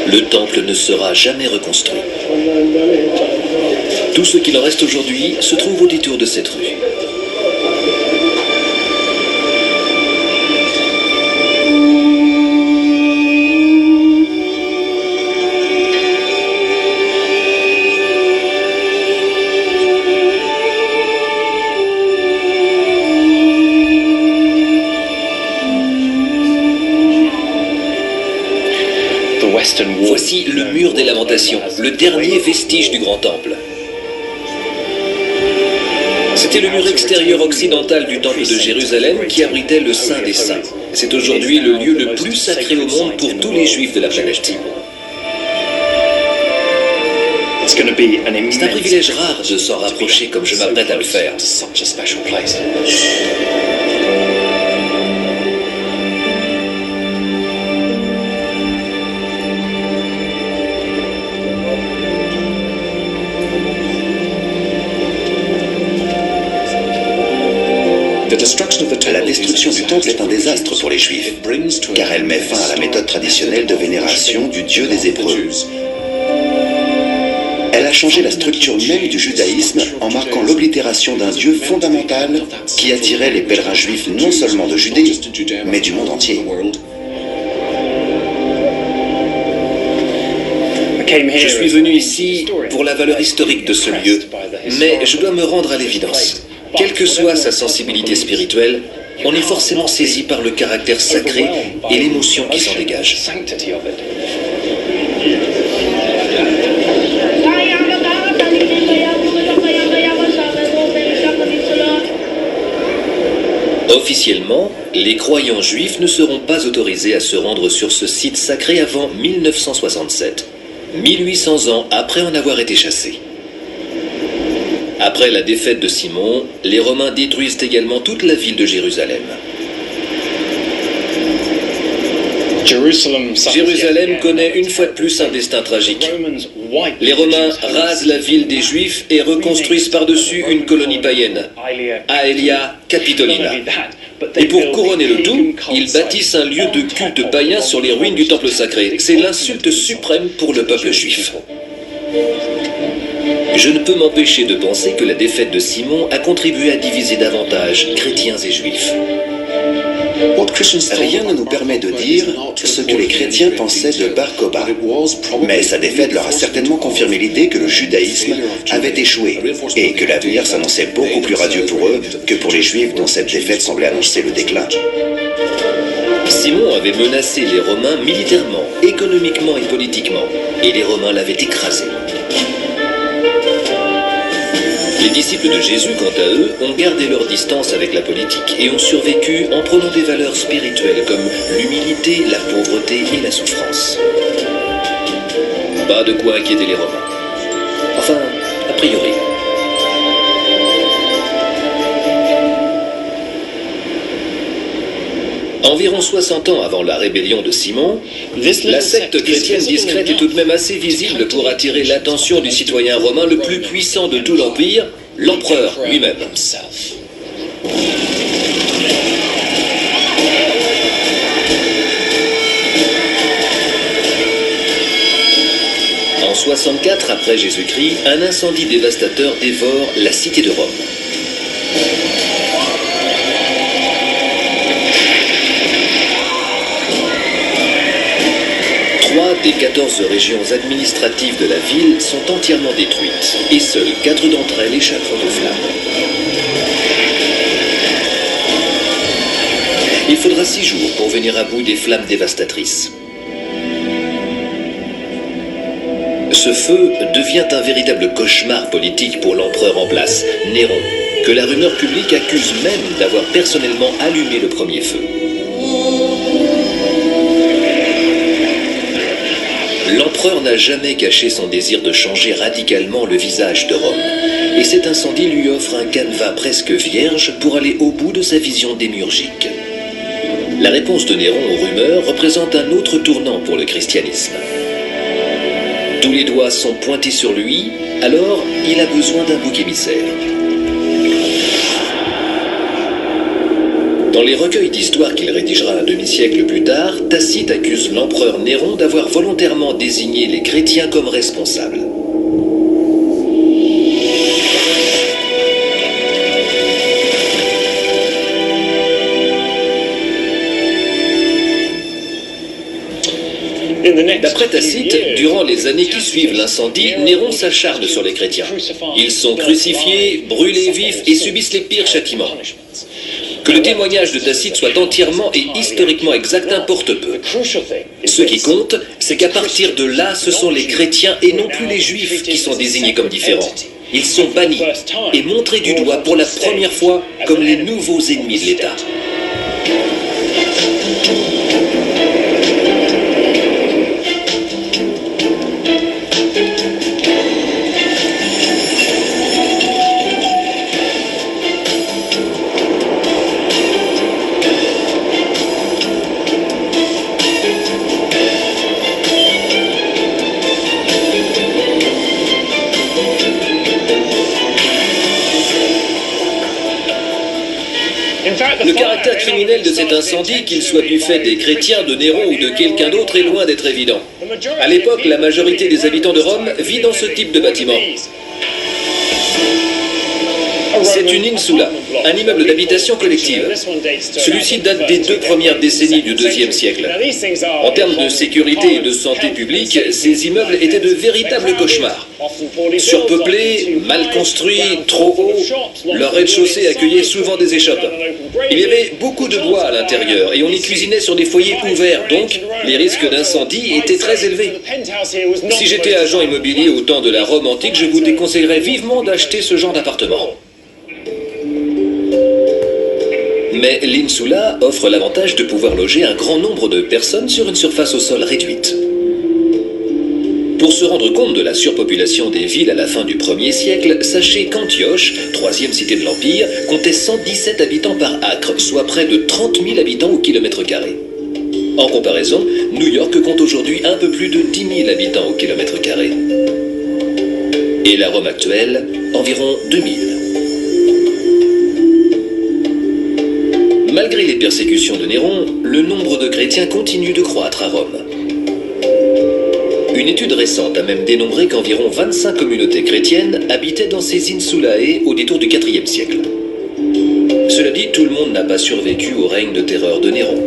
Le temple ne sera jamais reconstruit. Tout ce qu'il en reste aujourd'hui se trouve au détour de cette rue. Voici le mur des Lamentations, le dernier vestige du grand temple. C'était le mur extérieur occidental du temple de Jérusalem qui abritait le Saint des Saints. C'est aujourd'hui le lieu le plus sacré au monde pour tous les Juifs de la planète. C'est un privilège rare de s'en rapprocher comme je m'apprête à le faire. La destruction du temple est un désastre pour les Juifs, car elle met fin à la méthode traditionnelle de vénération du Dieu des Hébreux. Elle a changé la structure même du judaïsme en marquant l'oblitération d'un Dieu fondamental qui attirait les pèlerins juifs non seulement de Judée, mais du monde entier. Je suis venu ici pour la valeur historique de ce lieu, mais je dois me rendre à l'évidence. Quelle que soit sa sensibilité spirituelle, on est forcément saisi par le caractère sacré et l'émotion qui s'en dégage. Officiellement, les croyants juifs ne seront pas autorisés à se rendre sur ce site sacré avant 1967, 1800 ans après en avoir été chassés. Après la défaite de Simon, les Romains détruisent également toute la ville de Jérusalem. Jérusalem connaît une fois de plus un destin tragique. Les Romains rasent la ville des Juifs et reconstruisent par-dessus une colonie païenne, Aelia Capitolina. Et pour couronner le tout, ils bâtissent un lieu de culte païen sur les ruines du temple sacré. C'est l'insulte suprême pour le peuple juif. Je ne peux m'empêcher de penser que la défaite de Simon a contribué à diviser davantage chrétiens et juifs. Rien ne nous permet de dire ce que les chrétiens pensaient de Bar Kokhba, mais sa défaite leur a certainement confirmé l'idée que le judaïsme avait échoué et que l'avenir s'annonçait beaucoup plus radieux pour eux que pour les juifs dont cette défaite semblait annoncer le déclin. Simon avait menacé les Romains militairement, économiquement et politiquement, et les Romains l'avaient écrasé. Les disciples de Jésus, quant à eux, ont gardé leur distance avec la politique et ont survécu en prenant des valeurs spirituelles comme l'humilité, la pauvreté et la souffrance. Pas de quoi inquiéter les Romains. Enfin, a priori. Environ 60 ans avant la rébellion de Simon, la secte chrétienne discrète est tout de même assez visible pour attirer l'attention du citoyen romain le plus puissant de tout l'Empire, l'empereur lui-même. En 64 après Jésus-Christ, un incendie dévastateur dévore la cité de Rome. Des 14 régions administratives de la ville sont entièrement détruites et seules 4 d'entre elles échapperont aux flammes. Il faudra 6 jours pour venir à bout des flammes dévastatrices. Ce feu devient un véritable cauchemar politique pour l'empereur en place, Néron, que la rumeur publique accuse même d'avoir personnellement allumé le premier feu. L'empereur n'a jamais caché son désir de changer radicalement le visage de Rome, et cet incendie lui offre un canevas presque vierge pour aller au bout de sa vision démiurgique. La réponse de Néron aux rumeurs représente un autre tournant pour le christianisme. Tous les doigts sont pointés sur lui, alors il a besoin d'un bouc émissaire. Dans les recueils d'histoires qu'il rédigera un demi-siècle plus tard, Tacite accuse l'empereur Néron d'avoir volontairement désigné les chrétiens comme responsables. D'après Tacite, durant les années qui suivent l'incendie, Néron s'acharne sur les chrétiens. Ils sont crucifiés, brûlés vifs et subissent les pires châtiments. Que le témoignage de Tacite soit entièrement et historiquement exact importe peu. Ce qui compte, c'est qu'à partir de là, ce sont les chrétiens et non plus les juifs qui sont désignés comme différents. Ils sont bannis et montrés du doigt pour la première fois comme les nouveaux ennemis de l'État. Le caractère criminel de cet incendie, qu'il soit du fait des chrétiens, de Néron ou de quelqu'un d'autre, est loin d'être évident. À l'époque, la majorité des habitants de Rome vit dans ce type de bâtiment. C'est une insula, un immeuble d'habitation collective. Celui-ci date des 2 premières décennies du IIe siècle. En termes de sécurité et de santé publique, ces immeubles étaient de véritables cauchemars. Surpeuplés, mal construits, trop hauts, leur rez-de-chaussée accueillait souvent des échoppes. Il y avait beaucoup de bois à l'intérieur et on y cuisinait sur des foyers ouverts, donc les risques d'incendie étaient très élevés. Si j'étais agent immobilier au temps de la Rome antique, je vous déconseillerais vivement d'acheter ce genre d'appartement. Mais l'insula offre l'avantage de pouvoir loger un grand nombre de personnes sur une surface au sol réduite. Pour se rendre compte de la surpopulation des villes à la fin du 1er siècle, sachez qu'Antioche, 3e cité de l'Empire, comptait 117 habitants par acre, soit près de 30 000 habitants au kilomètre carré. En comparaison, New York compte aujourd'hui un peu plus de 10 000 habitants au kilomètre carré. Et la Rome actuelle, environ 2000. Malgré les persécutions de Néron, le nombre de chrétiens continue de croître à Rome. Une étude récente a même dénombré qu'environ 25 communautés chrétiennes habitaient dans ces insulae au détour du IVe siècle. Cela dit, tout le monde n'a pas survécu au règne de terreur de Néron.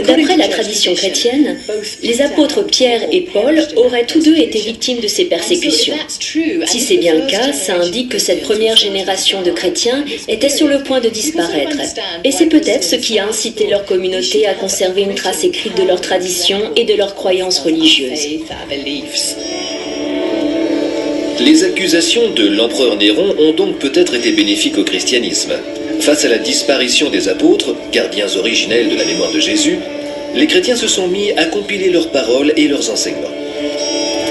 D'après la tradition chrétienne, les apôtres Pierre et Paul auraient tous deux été victimes de ces persécutions. Si c'est bien le cas, ça indique que cette première génération de chrétiens était sur le point de disparaître. Et c'est peut-être ce qui a incité leur communauté à conserver une trace écrite de leur tradition et de leurs croyances religieuses. Les accusations de l'empereur Néron ont donc peut-être été bénéfiques au christianisme. Face à la disparition des apôtres, gardiens originels de la mémoire de Jésus, les chrétiens se sont mis à compiler leurs paroles et leurs enseignements.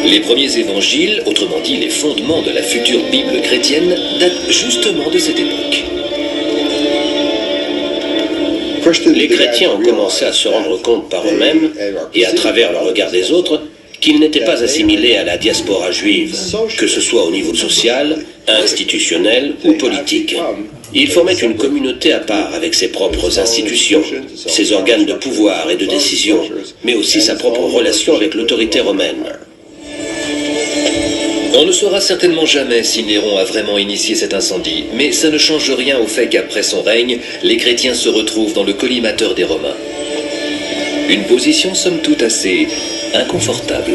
Les premiers évangiles, autrement dit les fondements de la future Bible chrétienne, datent justement de cette époque. Les chrétiens ont commencé à se rendre compte par eux-mêmes, et à travers le regard des autres, qu'ils n'étaient pas assimilés à la diaspora juive, que ce soit au niveau social, institutionnel ou politique. Ils formaient une communauté à part avec ses propres institutions, ses organes de pouvoir et de décision, mais aussi sa propre relation avec l'autorité romaine. On ne saura certainement jamais si Néron a vraiment initié cet incendie, mais ça ne change rien au fait qu'après son règne, les chrétiens se retrouvent dans le collimateur des Romains. Une position somme toute assez inconfortable.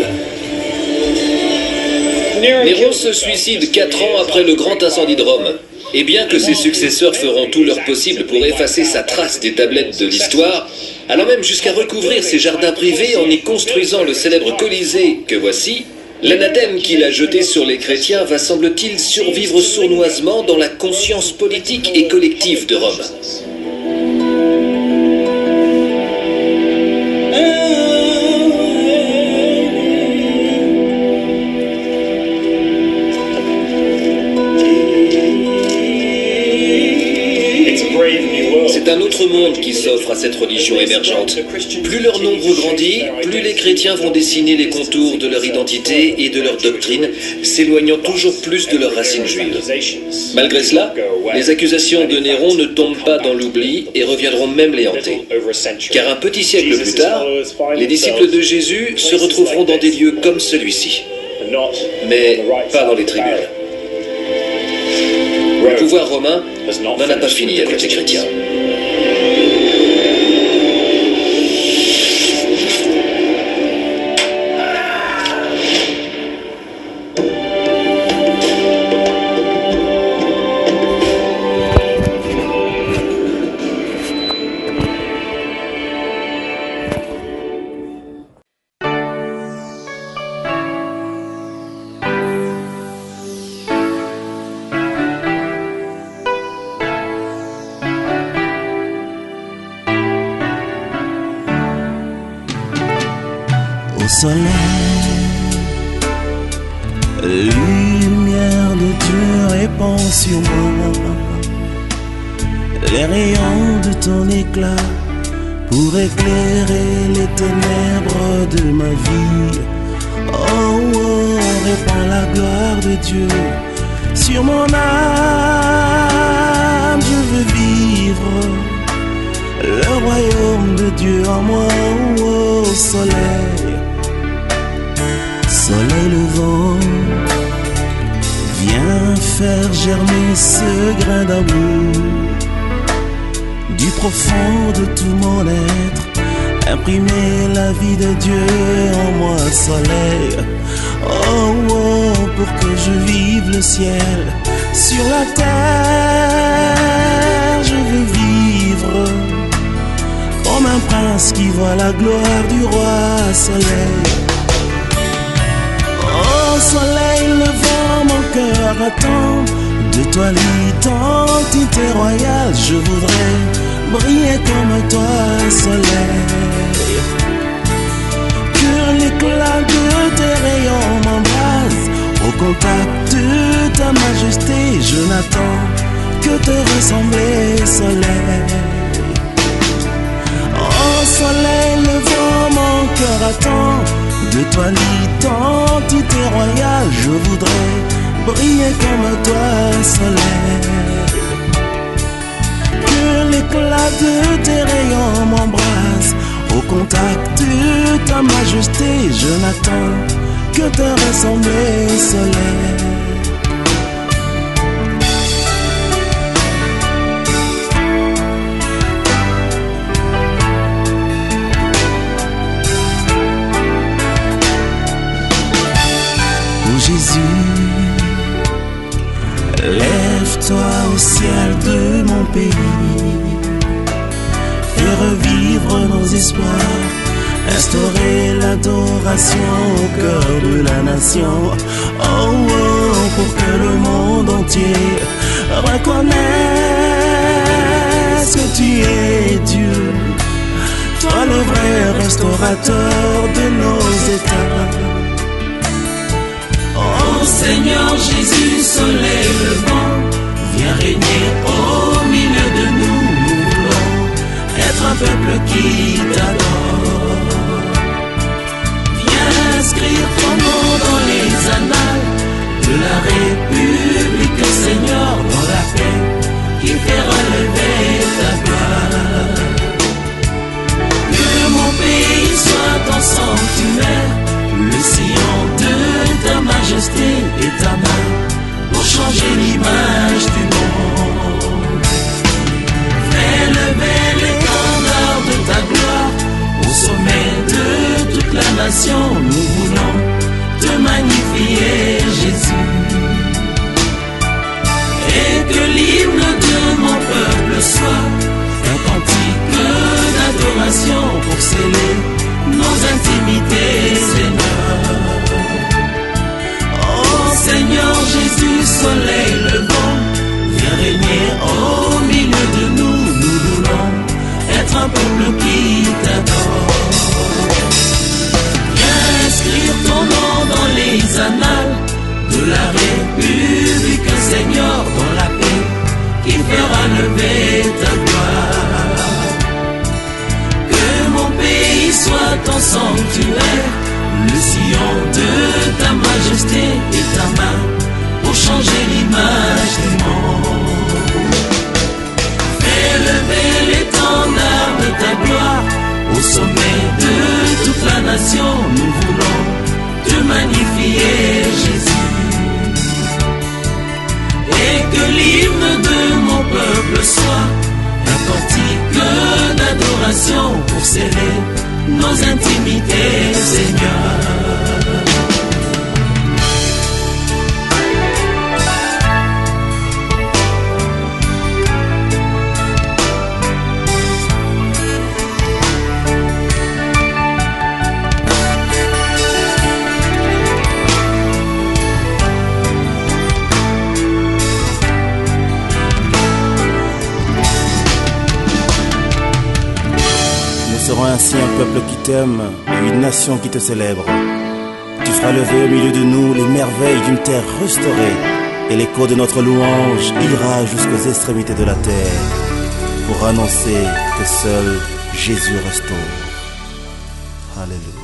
Néron se suicide 4 ans après le grand incendie de Rome. Et bien que ses successeurs feront tout leur possible pour effacer sa trace des tablettes de l'histoire, allant même jusqu'à recouvrir ses jardins privés en y construisant le célèbre Colisée que voici, l'anathème qu'il a jeté sur les chrétiens va, semble-t-il, survivre sournoisement dans la conscience politique et collective de Rome. C'est un autre monde qui s'offre à cette religion émergente. Plus leur nombre grandit, plus les chrétiens vont dessiner les contours de leur identité et de leur doctrine, s'éloignant toujours plus de leurs racines juives. Malgré cela, les accusations de Néron ne tombent pas dans l'oubli et reviendront même les hanter. Car un petit siècle plus tard, les disciples de Jésus se retrouveront dans des lieux comme celui-ci, mais pas dans les tribunes. Le pouvoir romain n'en a pas fini avec les chrétiens. Soleil, lumière de Dieu répand sur moi, les rayons de ton éclat pour éclairer les ténèbres de ma vie. Oh, oh, répand la gloire de Dieu sur mon âme, je veux vivre le royaume de Dieu en moi. Oh, oh, soleil, soleil levant, viens faire germer ce grain d'amour du profond de tout mon être, imprimer la vie de Dieu en moi. Soleil, oh, oh, pour que je vive le ciel sur la terre, je veux vivre comme un prince qui voit la gloire du roi. Soleil, oh, soleil levant, mon cœur attend de toi l'identité royale. Je voudrais briller comme toi, soleil, que l'éclat de tes rayons m'embrase. Au contact de ta majesté, je n'attends que te ressembler, soleil. Oh, soleil levant, mon cœur attend de toi l'identité royale. Je voudrais briller comme toi, soleil. Que l'éclat de tes rayons m'embrasse. Au contact de ta majesté, je n'attends que te ressembler, soleil. Jésus, lève-toi au ciel de mon pays, fais revivre nos espoirs, instaurer l'adoration au cœur de la nation. Oh, oh, pour que le monde entier reconnaisse que tu es Dieu, toi le vrai restaurateur de nos états. Oh Seigneur Jésus, soleil levant, viens régner au milieu de nous. Nous voulons être un peuple qui t'adore. Viens inscrire ton nom dans les annales de la République, Seigneur, dans la paix qui fera lever ta gloire. Que mon pays soit ton sanctuaire, le sillon de ta majesté et ta main pour changer l'image du monde. Fais lever l'étendard de ta gloire au sommet de toute la nation. Nous voulons te magnifier, Jésus. Et que l'hymne de mon peuple soit un cantique d'adoration pour sceller nos intimités, Seigneur. Oh Seigneur Jésus, soleil levant, viens régner au milieu de nous. Nous voulons être un peuple qui t'adore. Viens inscrire ton nom dans les annales de la République, Seigneur, dans la paix qui fera lever ta gloire. Que mon pays soit ton sanctuaire, le sillon de ta majesté et ta main pour changer l'image du monde. Fais lever l'étendard de ta gloire au sommet de toute la nation. Nous voulons te magnifier, Jésus. Et que l'hymne de mon peuple soit un cantique d'adoration pour sceller nos intimités, Seigneur. Nous serons ainsi un peuple qui t'aime et une nation qui te célèbre. Tu feras lever au milieu de nous les merveilles d'une terre restaurée, et l'écho de notre louange ira jusqu'aux extrémités de la terre pour annoncer que seul Jésus restaure. Alléluia.